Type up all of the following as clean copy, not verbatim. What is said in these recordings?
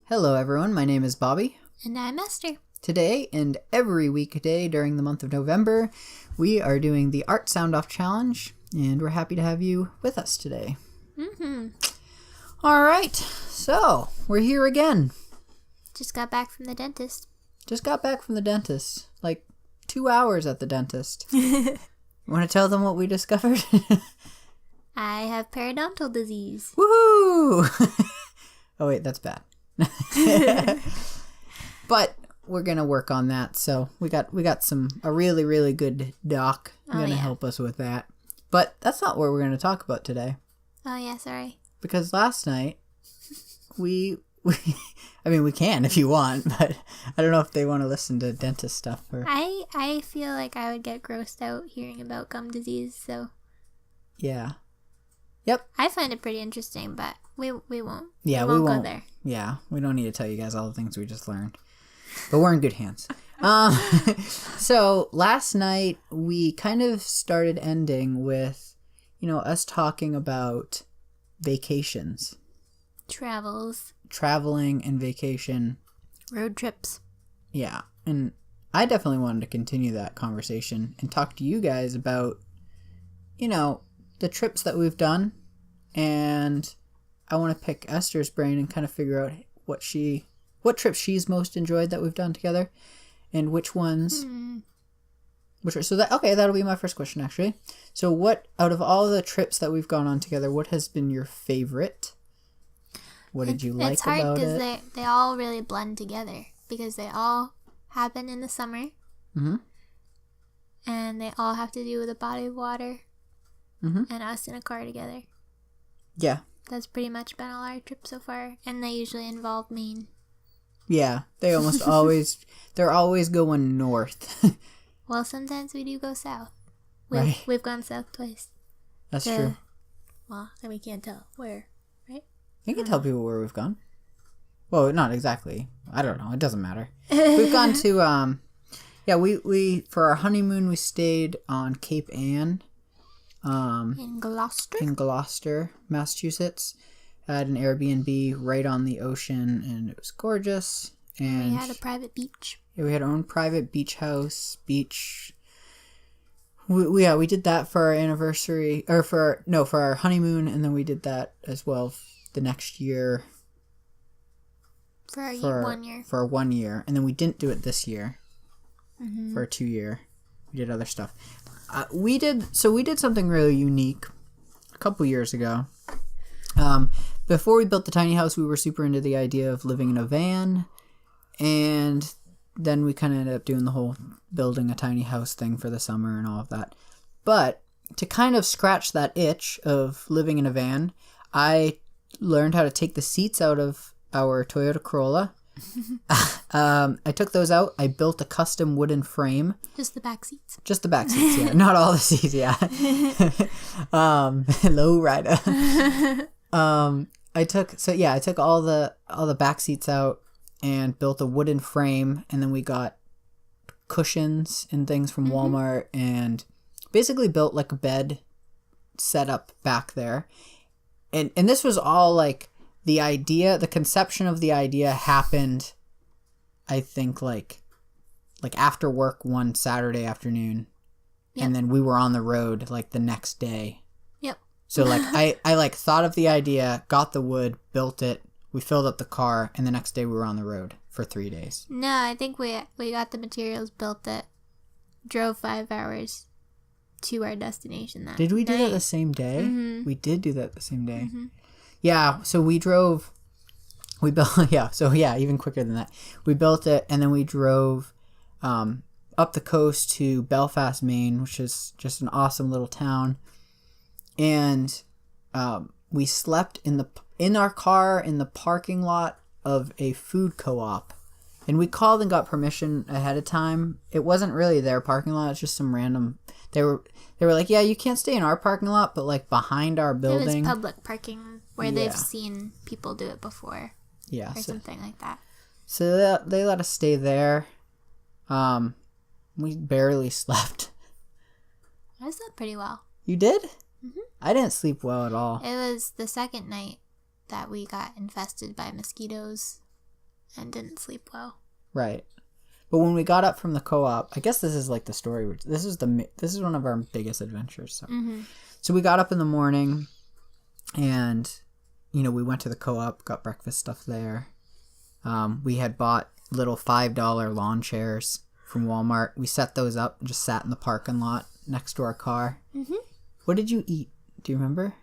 Hello everyone, my name is Bobby. And I'm Esther. Today and every weekday during the month of November, we are doing the Art Sound Off Challenge, and we're happy to have you with us today. Alright, so we're here again. Just got back from the dentist. Like 2 hours at the dentist. Want to tell them what we discovered? I have periodontal disease. Woohoo! Oh wait, that's bad. But we're gonna work on that. So we got a really good doc gonna help us with that. But that's not what we're gonna talk about today. Oh yeah, sorry. Because last night we I mean we can if you want, but I don't know if they want to listen to dentist stuff. Or I feel like I would get grossed out hearing about gum disease. So yeah, yep. I find it pretty interesting, but we won't. Yeah, we won't go there. Yeah, we don't need to tell you guys all the things we just learned. But we're in good hands. So last night we kind of started ending with, us talking about vacations. Traveling and vacation. Road trips. Yeah, and I definitely wanted to continue that conversation and talk to you guys about, the trips that we've done. And I want to pick Esther's brain and kind of figure out what trips she's most enjoyed that we've done together, and which ones. That'll be my first question actually. So, what out of all the trips that we've gone on together, what has been your favorite? What did you like about it? It's hard because they all really blend together because they all happen in the summer, and they all have to do with a body of water, and us in a car together. Yeah. That's pretty much been all our trips so far, and they usually involve Maine. Yeah, they almost they're always going north. Well, sometimes we do go south. We've gone south twice. That's true. Well, and we can't tell where, right? You can tell people where we've gone. Well, not exactly. I don't know. It doesn't matter. We've gone to, we for our honeymoon, we stayed on Cape Ann. In Gloucester, Massachusetts. Had an Airbnb right on the ocean, and it was gorgeous. And we had a private beach. Yeah, we had our own private beach. We did that for our anniversary, or for our honeymoon, and then we did that as well the next year. For 1 year. For 1 year, and then we didn't do it this year. For a 2 year, we did other stuff. We did something really unique a couple years ago. Before we built the tiny house, we were super into the idea of living in a van, and then we kind of ended up doing the whole building a tiny house thing for the summer and all of that. But to kind of scratch that itch of living in a van, I learned how to take the seats out of our Toyota Corolla. I took those out. I built a custom wooden frame. Just the back seats. Yeah. Not all the seats, yeah. Low rider. I took all the back seats out and built a wooden frame, and then we got cushions and things from Walmart and basically built like a bed set up back there. And this was all like the conception of the idea happened, I think, like after work one Saturday afternoon. Yep. And then we were on the road like the next day. Yep. So like I like thought of the idea, got the wood, built it, we filled up the car, and the next day we were on the road for 3 days. No, I think we got the materials, built it, drove 5 hours to our destation that Did we do night. that the same day? Mm-hmm. We did do that the same day. Mm-hmm. Yeah, so we built, even quicker than that. We built it, and then we drove up the coast to Belfast, Maine, which is just an awesome little town. And we slept in our car in the parking lot of a food co-op. And we called and got permission ahead of time. It wasn't really their parking lot, it's just some random... They were like, yeah, you can't stay in our parking lot, but like behind our building. It was public parking where they've seen people do it before. Yeah. Or something like that. So they let us stay there. We barely slept. I slept pretty well. You did? Mm-hmm. I didn't sleep well at all. It was the second night that we got infested by mosquitoes. and didn't sleep well. Right. But when we got up from the co-op, I guess this is like the story. This is one of our biggest adventures. So, so we got up in the morning, and we went to the co-op, got breakfast stuff there. We had bought little $5 lawn chairs from Walmart. We set those up and just sat in the parking lot next to our car. What did you eat? Do you remember?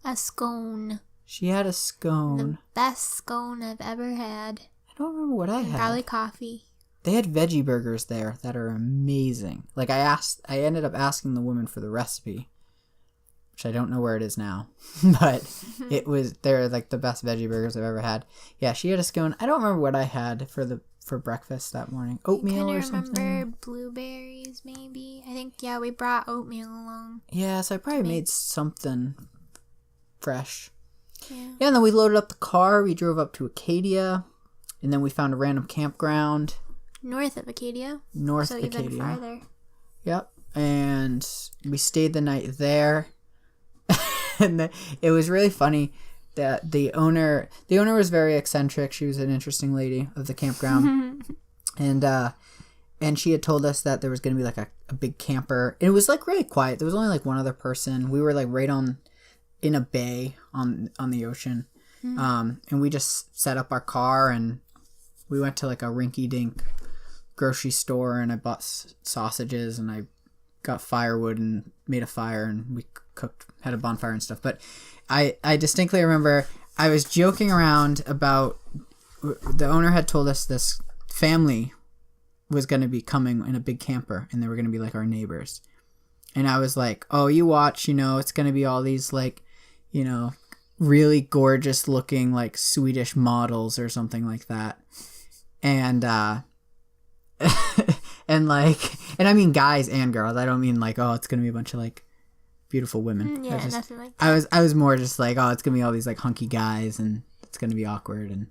A scone. She had a scone. The best scone I've ever had. I don't remember what I had. Probably coffee. They had veggie burgers there that are amazing. Like I ended up asking the woman for the recipe, which I don't know where it is now, but they're like the best veggie burgers I've ever had. Yeah, she had a scone. I don't remember what I had for breakfast that morning. Oatmeal or something. I remember blueberries maybe. I think, we brought oatmeal along. Yeah, so I probably made something fresh. Yeah, and then we loaded up the car. We drove up to Acadia, and then we found a random campground. North of Acadia. So even farther. Yep. And we stayed the night there. And it was really funny that the owner was very eccentric. She was an interesting lady of the campground. And she had told us that there was going to be like a big camper. And it was like really quiet. There was only like one other person. We were like right in a bay on the ocean. And we just set up our car and we went to like a rinky-dink grocery store, and I bought sausages, and I got firewood and made a fire, and we had a bonfire and stuff. But I distinctly remember I was joking around about, the owner had told us this family was going to be coming in a big camper, and they were going to be like our neighbors. And I was like, oh, you watch, it's going to be all these like, really gorgeous looking like Swedish models or something like that. And and I mean guys and girls. I don't mean like, oh, it's gonna be a bunch of like beautiful women. Yeah, nothing like that. I was more just like, oh, it's gonna be all these like hunky guys, and it's gonna be awkward, and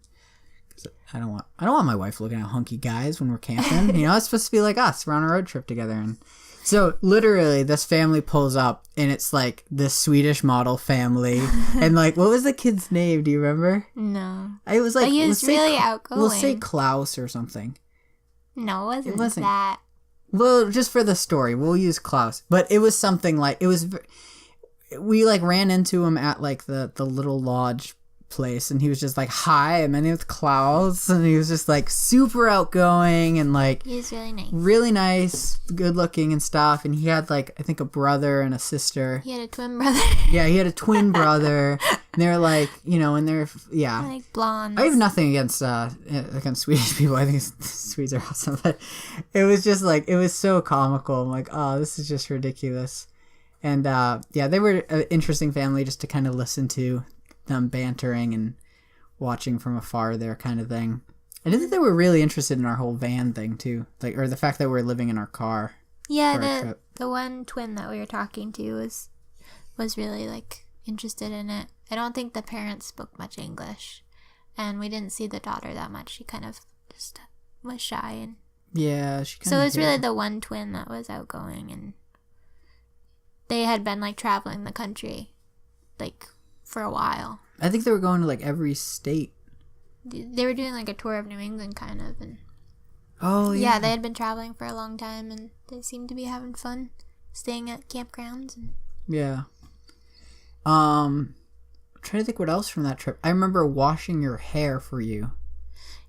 I don't want my wife looking at hunky guys when we're camping. It's supposed to be like us. We're on a road trip together, and so literally this family pulls up, and it's like this Swedish model family, and like, what was the kid's name? Do you remember? No. It was like, he was really outgoing. We'll say Klaus or something. No, it wasn't that. Well, just for the story, we'll use Klaus. But it was something like, we like ran into him at like the little lodge place, and he was just like, hi, my name is Klaus, and he was just like super outgoing, and like, he was really nice, good looking and stuff. And he had like, I think, a brother and a sister. He had a twin brother. Yeah, he had a twin brother, and they're like, and they're like blondes. I have nothing against Swedish people. I think Swedes are awesome, but it was just like, it was so comical. I'm like, oh, this is just ridiculous. And they were an interesting family just to kind of listen to them bantering and watching from afar there, kind of thing. I didn't think they were really interested in our whole van thing too, like, or the fact that we're living in our car. Yeah, the one twin that we were talking to was really like interested in it. I don't think the parents spoke much English, and we didn't see the daughter that much. She kind of just was shy, and so it was really the one twin that was outgoing, and they had been like traveling the country like for a while. I think they were going to like every state. They were doing like a tour of New England kind of, and yeah, they had been traveling for a long time, and they seemed to be having fun staying at campgrounds. And I'm trying to think what else from that trip. I remember washing your hair for you.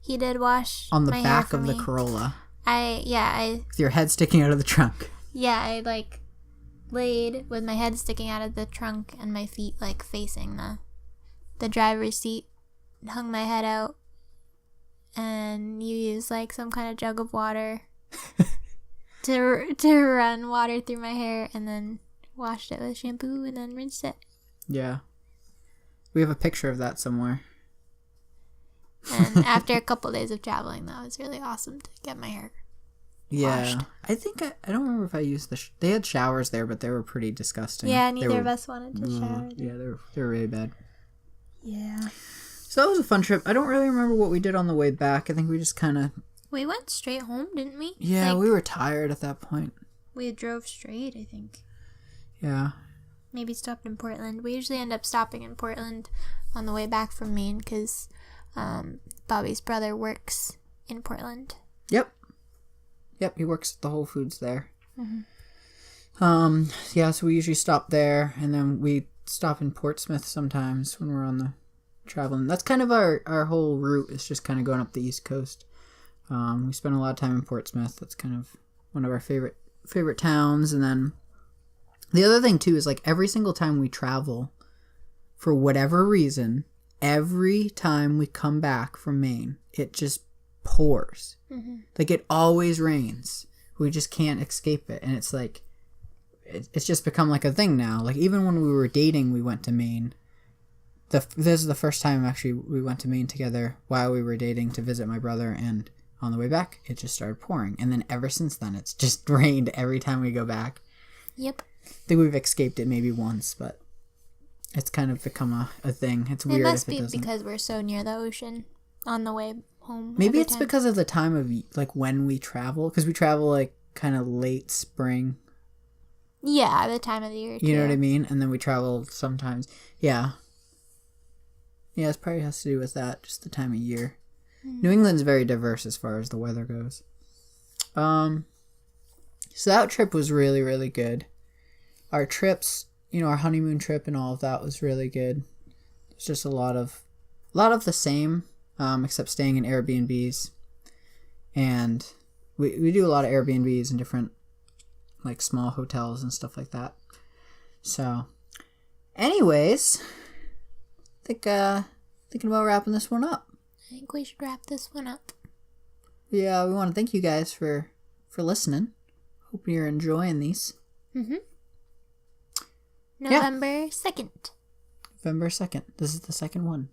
He did wash on the my back hair for of the me. Corolla. With your head sticking out of the trunk. Yeah, I like laid with my head sticking out of the trunk and my feet like facing the driver's seat, and hung my head out, and you used like some kind of jug of water to run water through my hair, and then washed it with shampoo and then rinsed it. Yeah, we have a picture of that somewhere. And after a couple days of traveling, that was really awesome to get my hair washed. I think I don't remember if I used they had showers there, but they were pretty disgusting. Yeah, neither of us wanted to shower. Yeah, they were really bad. Yeah. So that was a fun trip. I don't really remember what we did on the way back. I think we just kind of... We went straight home, didn't we? Yeah, we were tired at that point. We drove straight, I think. Yeah. Maybe stopped in Portland. We usually end up stopping in Portland on the way back from Maine, because Bobby's brother works in Portland. Yep, he works at the Whole Foods there. Yeah, so we usually stop there, and then we stop in Portsmouth sometimes when we're on the traveling. That's kind of our whole route, is just kind of going up the East Coast. We spend a lot of time in Portsmouth. That's kind of one of our favorite towns. And then the other thing too is, like, every single time we travel, for whatever reason, every time we come back from Maine, it just pours. Like, it always rains. We just can't escape it. And it's like, it's just become like a thing now. Like, even when we were dating, we went to Maine. This is the first time actually we went to Maine together while we were dating to visit my brother, and on the way back it just started pouring, and then ever since then it's just rained every time we go back. Yep. I think we've escaped it maybe once, but it's kind of become a thing. It's weird. It must be because we're so near the ocean on the way home. Maybe it's because of the time of, like, when we travel, because we travel like kind of late spring. Yeah, the time of the year too. You know what I mean? And then we travel sometimes. Yeah, it probably has to do with that, just the time of year. New England's very diverse as far as the weather goes. So that trip was really, really good. Our trips, our honeymoon trip and all of that was really good. It's just a lot of the same, except staying in Airbnbs. And we do a lot of Airbnbs and different, like, small hotels and stuff like that. So, anyways, I think thinking about wrapping this one up. I think we should wrap this one up. Yeah, we want to thank you guys for listening. Hope you're enjoying these. November 2nd. November 2nd. This is the second one.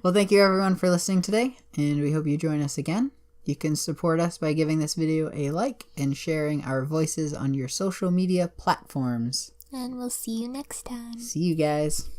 Well, thank you everyone for listening today, and we hope you join us again. You can support us by giving this video a like and sharing our voices on your social media platforms. And we'll see you next time. See you guys.